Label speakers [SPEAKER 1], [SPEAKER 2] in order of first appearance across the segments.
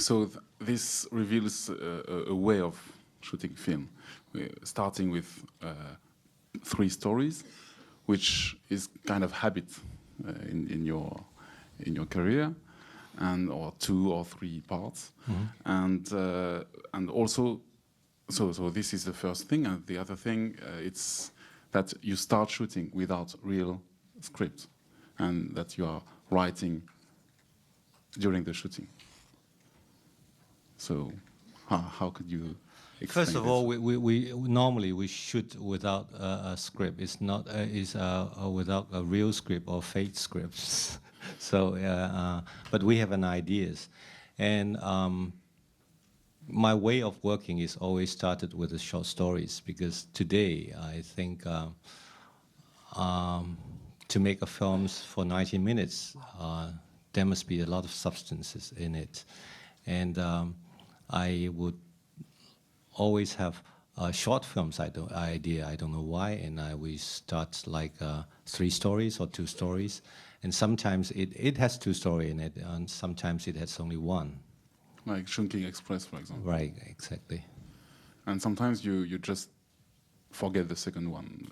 [SPEAKER 1] So this reveals a way of shooting film, starting with 3 stories, which is kind of habit in your career, or 2 or 3 parts, and also, so this is the first thing, and the other thing it's that you start shooting without real script, and that you are writing during the shooting. So, how could you explain
[SPEAKER 2] First of all, we normally shoot without a script. It's not without a real script or fake scripts. So, but we have an ideas, and my way of working is always started with the short stories, because today I think to make a films for 90 minutes, there must be a lot of substances in it, and I would always have short films idea. I don't know why, and we start like 3 stories or 2 stories, and sometimes it has 2 stories in it, and sometimes it has only 1.
[SPEAKER 1] Like Chungking Express, for example.
[SPEAKER 2] Right, exactly.
[SPEAKER 1] And sometimes you just forget the second one.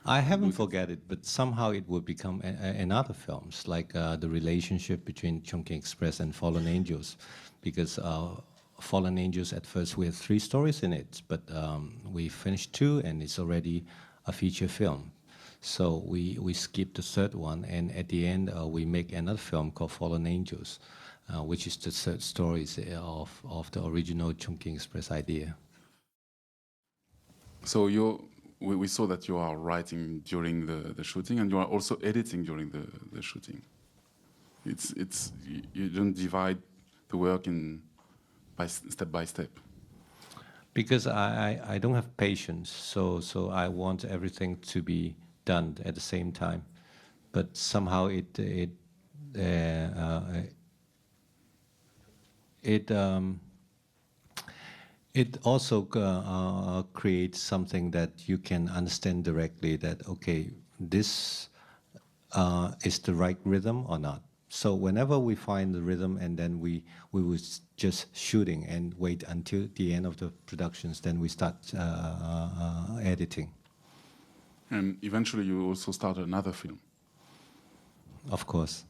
[SPEAKER 2] I haven't forget it, but somehow it will become in other films, like the relationship between Chungking Express and Fallen Angels, because Fallen Angels, at first we had 3 stories in it, but we finished 2 and it's already a feature film. So we skipped the 3rd one, and at the end we make another film called Fallen Angels, which is the 3rd stories of the original Chungking Express idea.
[SPEAKER 1] So we saw that you are writing during the shooting, and you are also editing during the shooting. You don't divide the work step by step.
[SPEAKER 2] Because I don't have patience, so I want everything to be done at the same time, but somehow it also creates something that you can understand directly, that okay, this is the right rhythm or not. So whenever we find the rhythm, and then we was just shooting and wait until the end of the productions, then we start editing.
[SPEAKER 1] And eventually you also start another film.
[SPEAKER 2] Of course.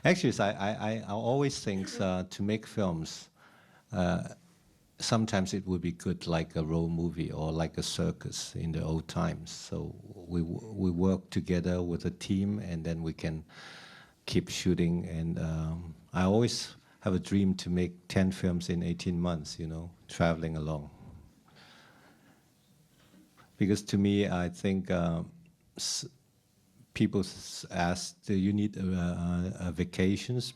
[SPEAKER 2] Actually, I always think to make films, sometimes it would be good like a road movie or like a circus in the old times. So we work together with a team, and then we can keep shooting. And I always have a dream to make 10 films in 18 months, traveling along. Because to me, I think people ask, do you need vacations?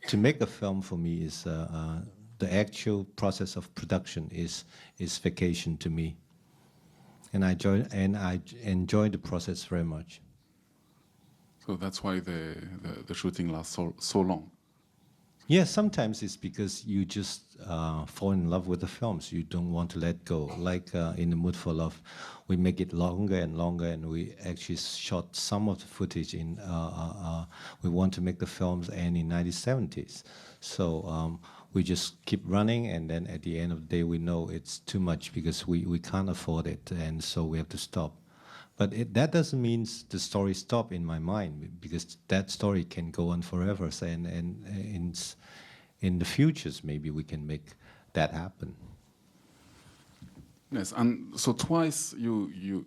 [SPEAKER 2] To make a film for me is the actual process of production is vacation to me, and I enjoy the process very much.
[SPEAKER 1] So that's why the shooting lasts so long.
[SPEAKER 2] Yes, sometimes it's because you just fall in love with the films. You don't want to let go. Like in The Mood for Love, we make it longer and longer, and we actually shot some of the footage in. We want to make the films end in 1970s, so we just keep running, and then at the end of the day, we know it's too much because we can't afford it, and so we have to stop. But that doesn't mean the story stop in my mind, because that story can go on forever. And in the futures, maybe we can make that happen.
[SPEAKER 1] Yes, and so twice you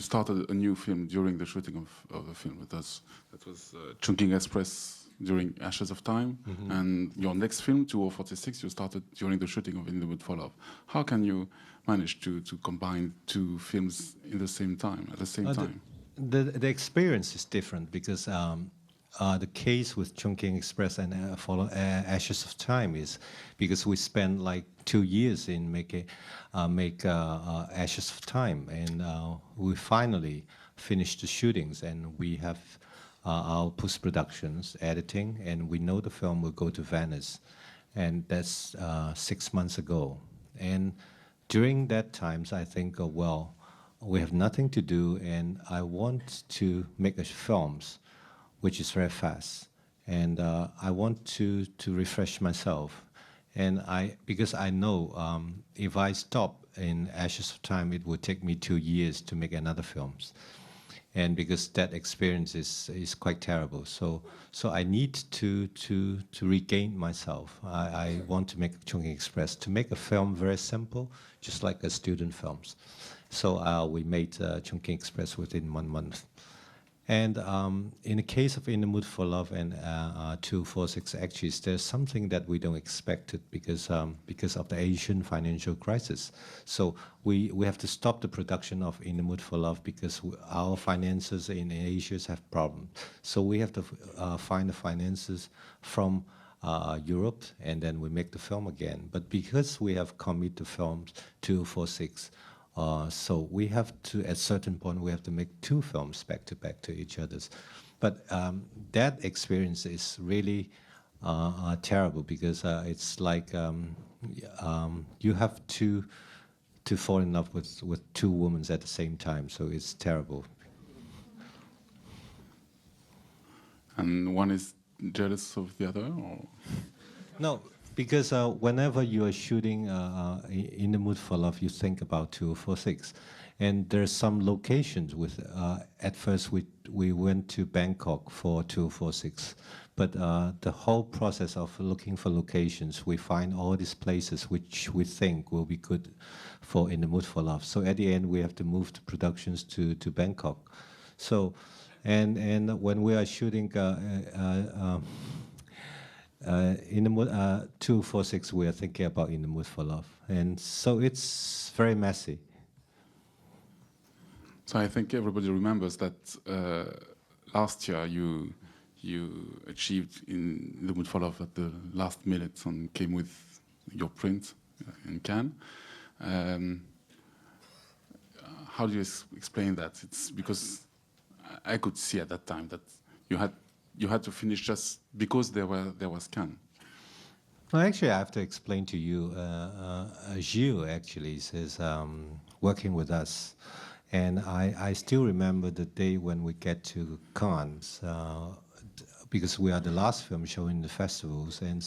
[SPEAKER 1] started a new film during the shooting of the film. That was Chungking Express during Ashes of Time, and your next film, 2046, you started during the shooting of In the Mood for Love. How can you manage to combine 2 films at the same time?
[SPEAKER 2] The experience is different, because the case with Chungking Express and Ashes of Time is because we spent like 2 years in make Ashes of Time, and we finally finished the shootings, and we have our post-productions, editing, and we know the film will go to Venice, and that's 6 months ago. And during that times, I think, well, we have nothing to do, and I want to make films which is very fast. and I want to refresh myself. And because I know if I stop in Ashes of Time, it would take me 2 years to make another films. And because that experience is quite terrible. So I need to regain myself. I want to make Chungking Express, to make a film very simple, just like a student films. So we made Chungking Express within 1 month. And in the case of In the Mood for Love and 246 actually, there's something that we don't expect it because of the Asian financial crisis. So we have to stop the production of In the Mood for Love because our finances in Asia have problems. So we have to find the finances from Europe, and then we make the film again. But because we have committed the films 246, so we have to, at a certain point, we have to make 2 films back to each other's. But that experience is really terrible because it's like you have to fall in love with 2 women at the same time. So it's terrible.
[SPEAKER 1] And one is jealous of the other, or?
[SPEAKER 2] No. Because whenever you are shooting In the Mood for Love, you think about 246. And there's some locations with, at first we went to Bangkok for 246. But the whole process of looking for locations, we find all these places which we think will be good for In the Mood for Love. So at the end, we have to move the productions to Bangkok. So, and when we are shooting In the Mood 246, we are thinking about In the Mood for Love, and so it's very messy.
[SPEAKER 1] So I think everybody remembers that last year you achieved In the Mood for Love at the last minute and came with your print in Cannes. How do you explain that? It's because I could see at that time that you had to finish just because there was Cannes.
[SPEAKER 2] Well, actually, I have to explain to you. Gilles actually is working with us, and I still remember the day when we get to Cannes, because we are the last film showing the festivals, and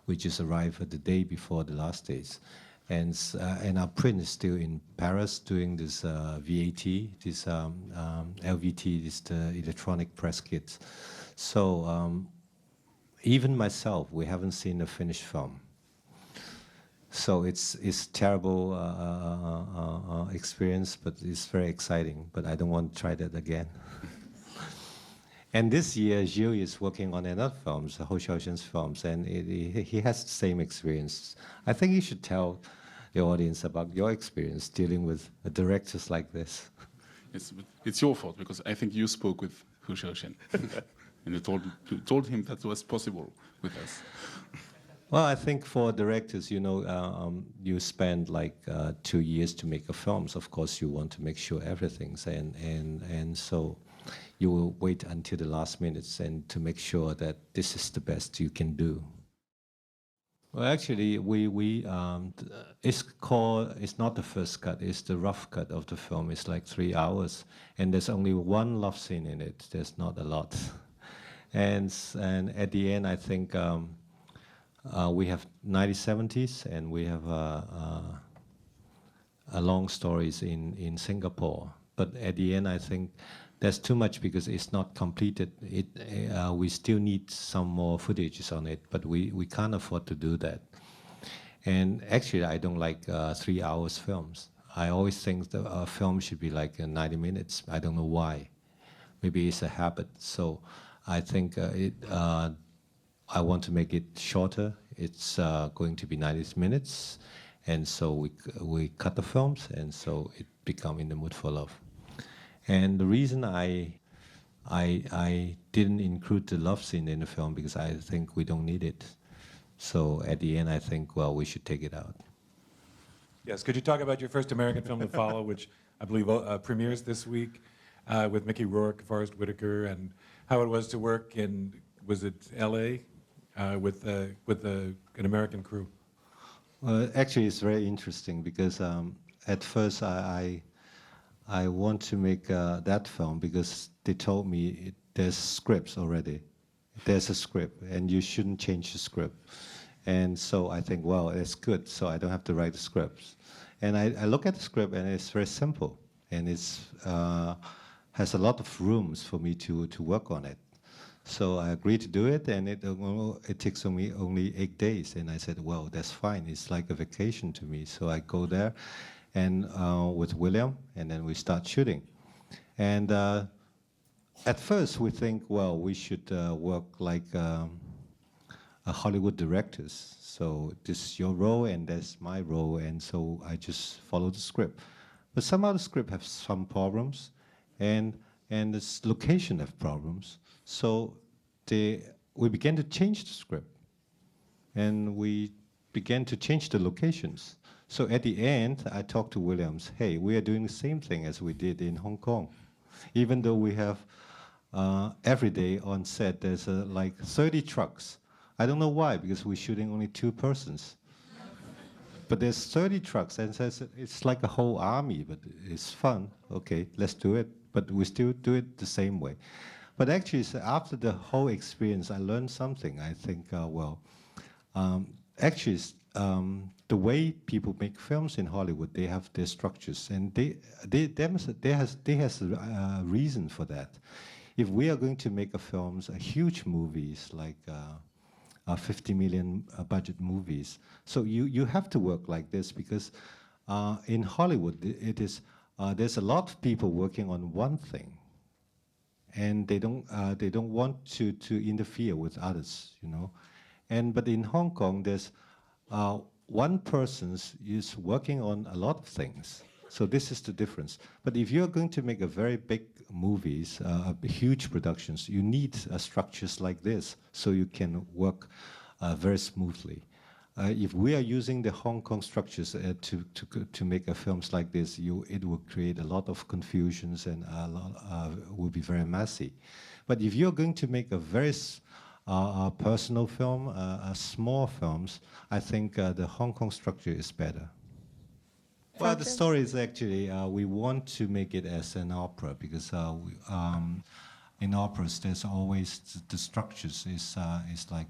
[SPEAKER 2] we just arrived at the day before the last days. And our print is still in Paris doing this VAT, this LVT, this the electronic press kits. So even myself, we haven't seen a finished film. So it's terrible experience, but it's very exciting. But I don't want to try that again. And this year, Gilles is working on another film, Ho Xiaoxian's films, and he has the same experience. I think you should tell the audience about your experience dealing with directors like this.
[SPEAKER 1] It's your fault, because I think you spoke with Ho Xiaoxian, and you told him that was possible with us.
[SPEAKER 2] Well, I think for directors, you know, you spend like 2 years to make a film. So of course, you want to make sure everything's, and so you will wait until the last minutes and to make sure that this is the best you can do. Well, actually, it's not the first cut, it's the rough cut of the film. It's like 3 hours, and there's only one love scene in it. There's not a lot. And at the end, I think we have 1970s, and we have a long stories in Singapore. But at the end, I think there's too much because it's not completed. We still need some more footages on it, but we can't afford to do that. And actually, I don't like 3 hours films. I always think that a film should be like 90 minutes. I don't know why. Maybe it's a habit. So I think I want to make it shorter. It's going to be 90 minutes. And so we cut the films, and so it become In the Mood for Love. And the reason I didn't include the love scene in the film because I think we don't need it. So at the end, I think, well, we should take it out.
[SPEAKER 3] Yes, could you talk about your first American film to follow, which I believe premieres this week, with Mickey Rourke, Forrest Whitaker, and how it was to work in, was it L.A., with an American crew?
[SPEAKER 2] Actually, it's very interesting because at first I want to make that film because they told me there's scripts already, There's a script, and you shouldn't change the script. And so I think, well, it's good, so I don't have to write the scripts. And I look at the script, and it's very simple, and it's has a lot of rooms for me to work on it. So I agreed to do it, and it takes me only 8 days. And I said, well, that's fine. It's like a vacation to me. So I go there, and with William, and then we start shooting. And at first, we think, well, we should work like Hollywood directors. So this is your role, and that's my role, and so I just follow the script. But somehow the script has some problems, and this location have problems. So we began to change the script, and we began to change the locations. So at the end, I talked to Williams, hey, we are doing the same thing as we did in Hong Kong. Even though we have every day on set, there's like 30 trucks. I don't know why, because we're shooting only 2 persons. But there's 30 trucks, and it's like a whole army, but it's fun. Okay, let's do it. But we still do it the same way. But actually, so after the whole experience, I learned something. I think, actually, the way people make films in Hollywood, they have their structures, and there has a reason for that. If we are going to make a huge movies like 50 million budget movies, so you have to work like this, because in Hollywood there's a lot of people working on one thing, and they don't want to interfere with others, you know. But in Hong Kong, there's one person is working on a lot of things. So this is the difference. But if you're going to make a very big movies, huge productions, you need structures like this so you can work very smoothly. If we are using the Hong Kong structures to make films like this, it will create a lot of confusions, and will be very messy. But if you're going to make a very personal film, small films, I think the Hong Kong structure is better. Well, the story is actually, we want to make it as an opera, because in operas there's always the structures is like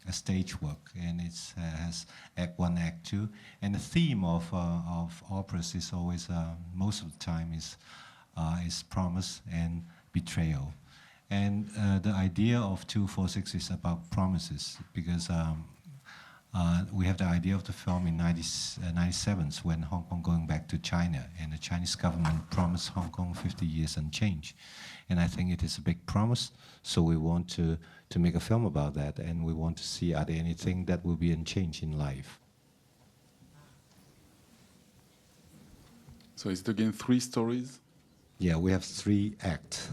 [SPEAKER 2] a stage work, and it has Act 1, Act 2, and the theme of operas is always most of the time is promise and betrayal. And the idea of 246 is about promises, because we have the idea of the film in 97 when Hong Kong going back to China, and the Chinese government promised Hong Kong 50 years unchanged. And I think it is a big promise, so we want to make a film about that, and we want to see are there anything that will be unchanged in life.
[SPEAKER 1] So is it again 3 stories?
[SPEAKER 2] Yeah, we have 3 acts.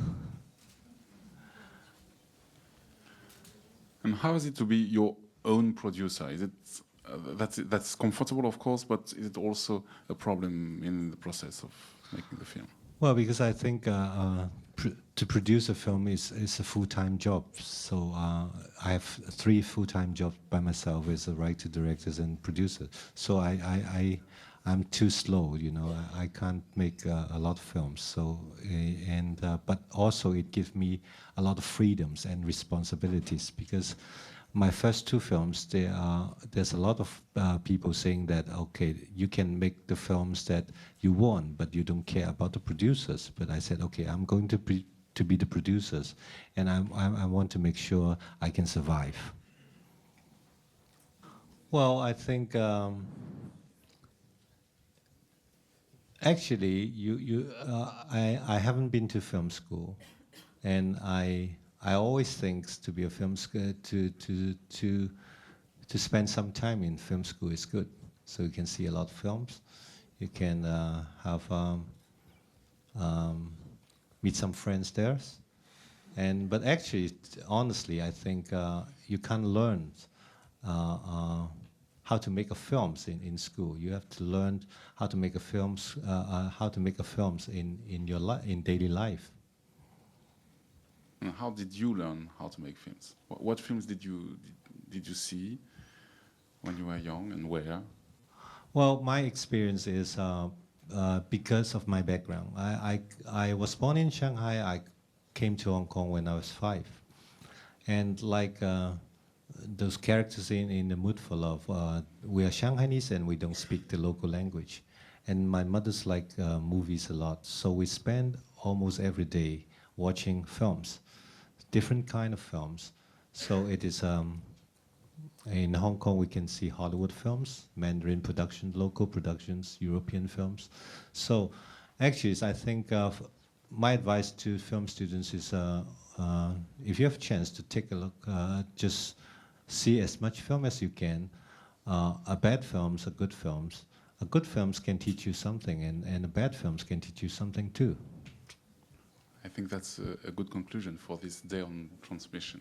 [SPEAKER 1] And how is it to be your own producer? Is it that's comfortable, of course, but is it also a problem in the process of making the film?
[SPEAKER 2] Well, because I think to produce a film is a full-time job. So I have 3 full-time jobs by myself as a writer, director, and producer. So I'm too slow, you know. I can't make a lot of films. So but also it gives me a lot of freedoms and responsibilities, because my first 2 films, there's a lot of people saying that, okay, you can make the films that you want, but you don't care about the producers. But I said, okay, I'm going to be the producers, and I want to make sure I can survive. Well, I think actually, I haven't been to film school, and I always think to be a film school, to spend some time in film school is good. So you can see a lot of films, you can meet some friends there, but actually, honestly, I think you can't learn how to make a films in school. You have to learn how to make a films in daily life.
[SPEAKER 1] And how did you learn how to make films? What films did you see when you were young, and where?
[SPEAKER 2] Well, my experience is because of my background. I was born in Shanghai. I came to Hong Kong when I was 5, And like those characters in The Mood for Love, we are Shanghainese and we don't speak the local language. And my mother's like movies a lot, so we spend almost every day watching films, different kind of films. So it is, in Hong Kong we can see Hollywood films, Mandarin production, local productions, European films. So actually I think my advice to film students is if you have a chance to take a look, just see as much film as you can. Bad films are good films. Good films can teach you something, and bad films can teach you something too.
[SPEAKER 1] I think that's a good conclusion for this day on transmission.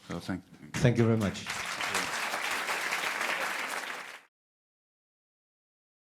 [SPEAKER 1] Thank you.
[SPEAKER 2] Thank you very much.